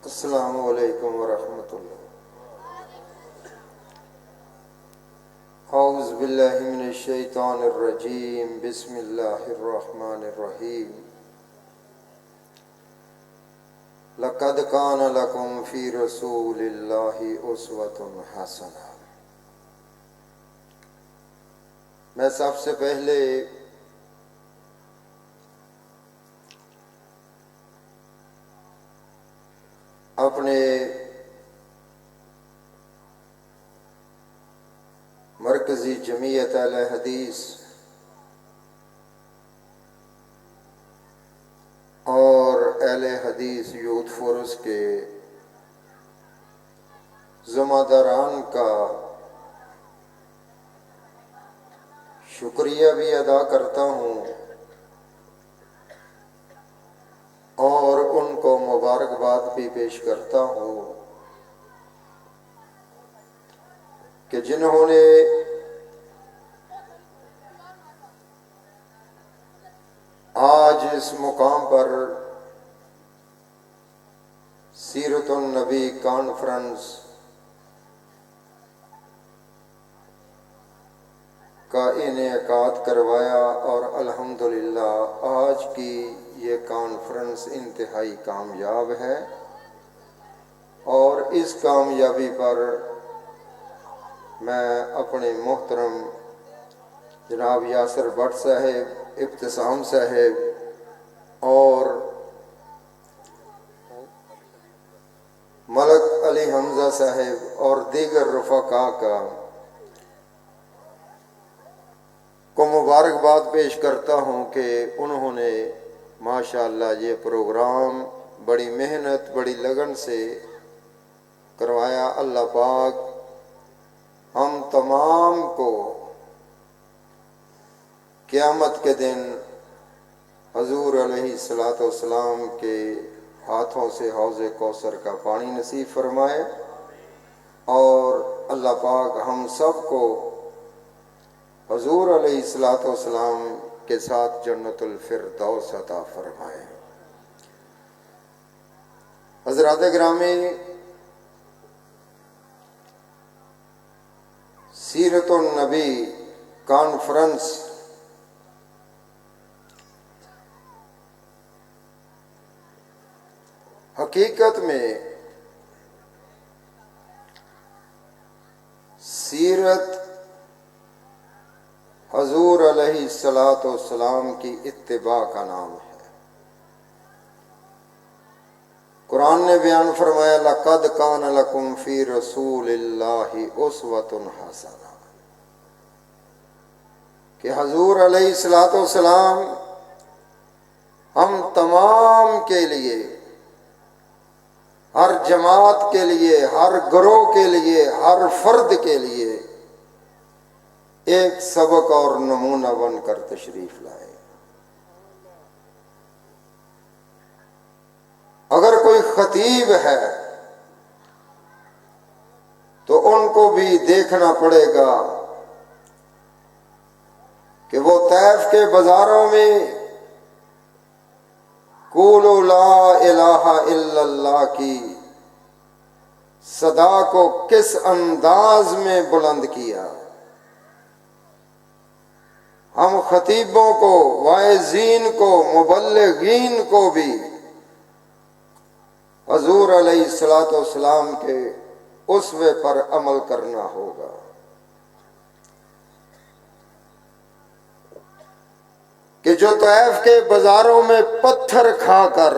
السلام علیکم ورحمۃ اللہ۔ اعوذ باللہ من الشیطان الرجیم، بسم اللہ الرحمن الرحیم۔ لقد کان لکم فی رسول اللہ اسوۃ حسنہ۔ میں سب سے پہلے اپنے مرکزی جمعیت اہل حدیث اور اہل حدیث یوتھ فورس کے ذمہ داران کا شکریہ بھی ادا کرتا ہوں اور ان کو مبارکباد بھی پیش کرتا ہوں کہ جنہوں نے آج اس مقام پر سیرت النبی کانفرنس کا انعقاد کروایا، اور الحمدللہ آج کی یہ کانفرنس انتہائی کامیاب ہے، اور اس کامیابی پر میں اپنے محترم جناب یاسر بٹ صاحب، ابتسام صاحب اور ملک علی حمزہ صاحب اور دیگر رفقاء کو مبارکباد پیش کرتا ہوں کہ انہوں نے ماشاءاللہ یہ پروگرام بڑی محنت بڑی لگن سے کروایا۔ اللہ پاک ہم تمام کو قیامت کے دن حضور علیہ الصلوۃ والسلام کے ہاتھوں سے حوض کوثر کا پانی نصیب فرمائے، اور اللہ پاک ہم سب کو حضور علیہ الصلوۃ والسلام کے ساتھ جنت الفردوس عطا فرمائے۔ حضرات گرامی، سیرت النبی کانفرنس حقیقت میں سیرت حضور علیہ الصلوۃ والسلام کی اتباع کا نام ہے۔ قرآن نے بیان فرمایا لقد کان لکم فی رسول اللہ اسوۃ حسنہ، کہ حضور علیہ الصلوۃ والسلام ہم تمام کے لیے، ہر جماعت کے لیے، ہر گروہ کے لیے، ہر فرد کے لیے ایک سبق اور نمونہ بن کر تشریف لائے۔ اگر کوئی خطیب ہے تو ان کو بھی دیکھنا پڑے گا کہ وہ طائف کے بازاروں میں قولوا لا الہ الا اللہ کی صدا کو کس انداز میں بلند کیا۔ ہم خطیبوں کو، واعظین کو، مبلغین کو بھی حضور علیہ الصلوۃ والسلام کے اسوے پر عمل کرنا ہوگا۔ کہ جو طائف کے بازاروں میں پتھر کھا کر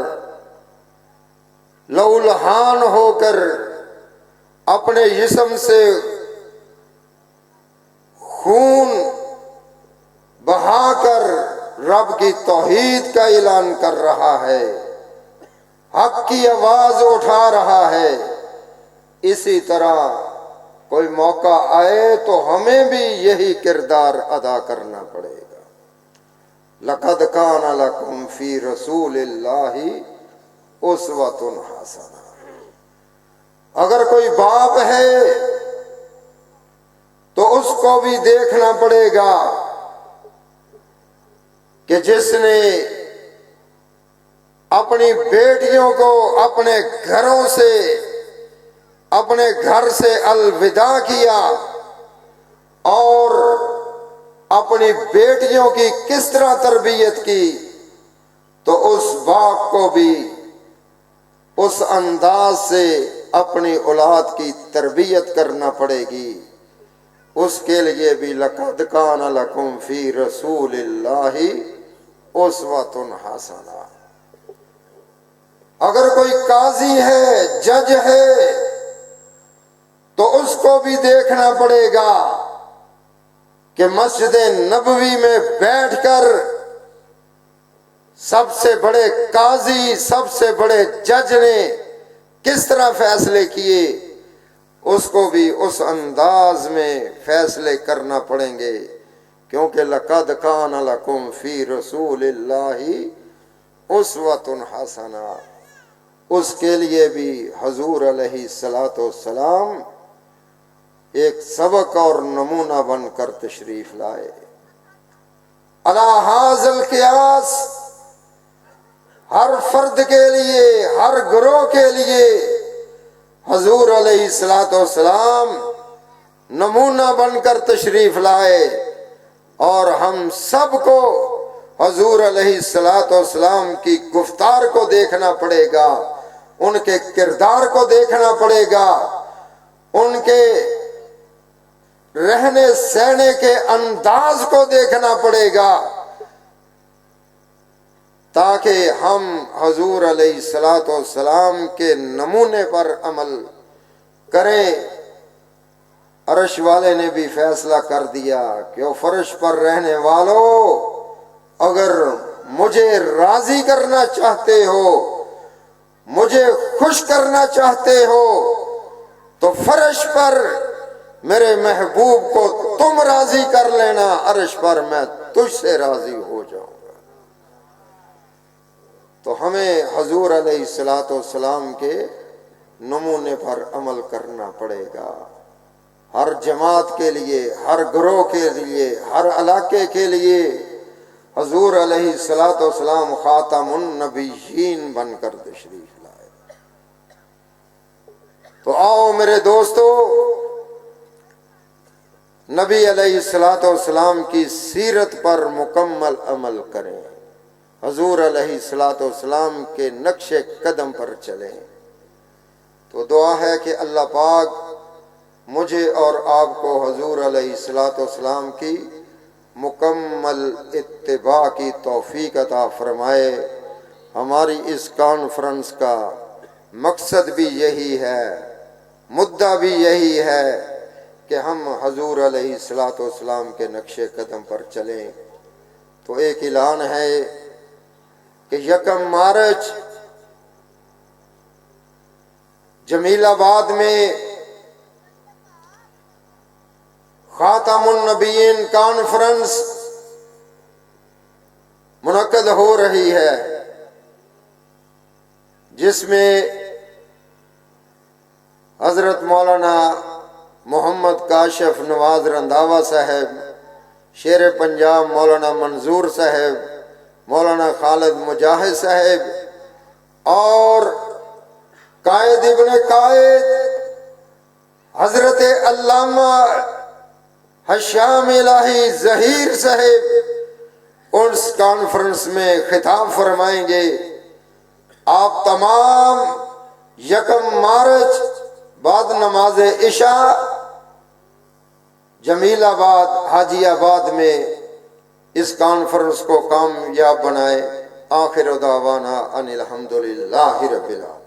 لہولہان ہو کر اپنے جسم سے خون بہا کر رب کی توحید کا اعلان کر رہا ہے، حق کی آواز اٹھا رہا ہے، اسی طرح کوئی موقع آئے تو ہمیں بھی یہی کردار ادا کرنا پڑے گا۔ لقد کان لکم فی رسول اللہ اسوۃ حسنہ۔ اگر کوئی باپ ہے تو اس کو بھی دیکھنا پڑے گا کہ جس نے اپنی بیٹیوں کو اپنے گھروں سے، اپنے گھر سے الوداع کیا، اور اپنی بیٹیوں کی کس طرح تربیت کی، تو اس باپ کو بھی اس انداز سے اپنی اولاد کی تربیت کرنا پڑے گی۔ اس کے لیے بھی لقد کان لکم فی رسول اللہ اسوۃ حسنہ۔ اگر کوئی قاضی ہے، جج ہے، تو اس کو بھی دیکھنا پڑے گا کہ مسجد نبوی میں بیٹھ کر سب سے بڑے قاضی، سب سے بڑے جج نے کس طرح فیصلے کیے، اس کو بھی اس انداز میں فیصلے کرنا پڑیں گے، کیونکہ لقد کان لکم فی رسول اللہ اسوۃ حسنہ۔ اس کے لیے بھی حضور علیہ السلام ایک سبق اور نمونہ بن کر تشریف لائے۔ علی ھذا القیاس، ہر فرد کے لیے، ہر گروہ کے لیے حضور علیہ السلام نمونہ بن کر تشریف لائے، اور ہم سب کو حضور علیہ السلام کی گفتار کو دیکھنا پڑے گا، ان کے کردار کو دیکھنا پڑے گا، ان کے رہنے سہنے کے انداز کو دیکھنا پڑے گا، تاکہ ہم حضور علیہ السلام کے نمونے پر عمل کریں۔ عرش والے نے بھی فیصلہ کر دیا کہ او فرش پر رہنے والوں، اگر مجھے راضی کرنا چاہتے ہو، مجھے خوش کرنا چاہتے ہو، تو فرش پر میرے محبوب کو تم راضی کر لینا، عرش پر میں تجھ سے راضی ہو جاؤں گا۔ تو ہمیں حضور علیہ السلام کے نمونے پر عمل کرنا پڑے گا، ہر جماعت کے لیے، ہر گروہ کے لیے، ہر علاقے کے لیے حضور علیہ السلام خاتم النبیین بن کر تشریف لائے۔ تو آؤ میرے دوستو، نبی علیہ السلام کی سیرت پر مکمل عمل کریں، حضور علیہ السلام کے نقش قدم پر چلیں۔ تو دعا ہے کہ اللہ پاک مجھے اور آپ کو حضور علیہ السلام کی مکمل اتباع کی توفیق عطا فرمائے۔ ہماری اس کانفرنس کا مقصد بھی یہی ہے، مدعا بھی یہی ہے کہ ہم حضور علیہ السلام کے نقش قدم پر چلیں۔ تو ایک اعلان ہے کہ 1 مارچ جمیل آباد میں خاتم النبیین کانفرنس منعقد ہو رہی ہے، جس میں حضرت مولانا محمد کاشف نواز رنداوا صاحب، شیر پنجاب مولانا منظور صاحب، مولانا خالد مجاہد صاحب، اور قائد ابن قائد حضرت علامہ حشام الہی ظہیر صاحب اس کانفرنس میں خطاب فرمائیں گے۔ آپ تمام 1 مارچ بعد نماز عشاء جمیل آباد، حاجی آباد میں اس کانفرنس کو کامیاب بنائے۔ آخر دعوانا ان الحمدللہ رب العالمین۔